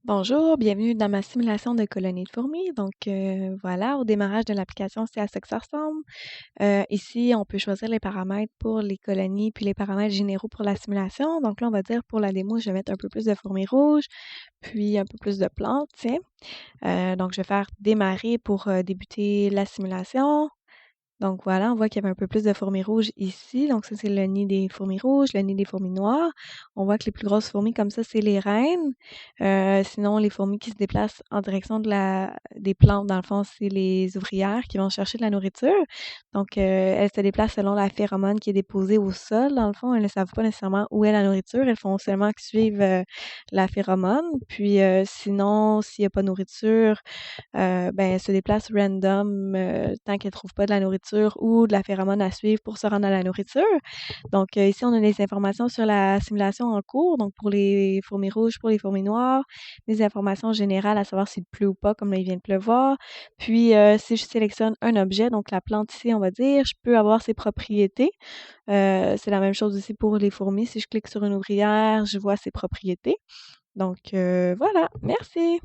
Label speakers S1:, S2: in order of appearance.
S1: Bonjour, bienvenue dans ma simulation de colonie de fourmis. Voilà, au démarrage de l'application, c'est à ça que ça ressemble. Ici, on peut choisir les paramètres pour les colonies puis les paramètres généraux pour la simulation. Donc là, on va dire pour la démo, je vais mettre un peu plus de fourmis rouges, puis un peu plus de plantes, tiens. Donc, je vais faire démarrer pour débuter la simulation. Donc voilà, on voit qu'il y avait un peu plus de fourmis rouges ici. Donc ça, c'est le nid des fourmis rouges, le nid des fourmis noires. On voit que les plus grosses fourmis comme ça, c'est les reines. Sinon, les fourmis qui se déplacent en direction des plantes, dans le fond, c'est les ouvrières qui vont chercher de la nourriture. Donc, elles se déplacent selon la phéromone qui est déposée au sol. Dans le fond, elles ne savent pas nécessairement où est la nourriture. Elles font seulement que suivre la phéromone. Puis sinon, s'il n'y a pas de nourriture, ben, elle se déplace random tant qu'elle trouve pas de la nourriture ou de la phéromone à suivre pour se rendre à la nourriture. Donc, ici, on a des informations sur la simulation en cours, donc pour les fourmis rouges, pour les fourmis noires, des informations générales à savoir s'il pleut ou pas, comme là, il vient de pleuvoir. Puis, si je sélectionne un objet, donc la plante ici, on va dire, je peux avoir ses propriétés. C'est la même chose aussi pour les fourmis. Si je clique sur une ouvrière, je vois ses propriétés. Donc, voilà, merci!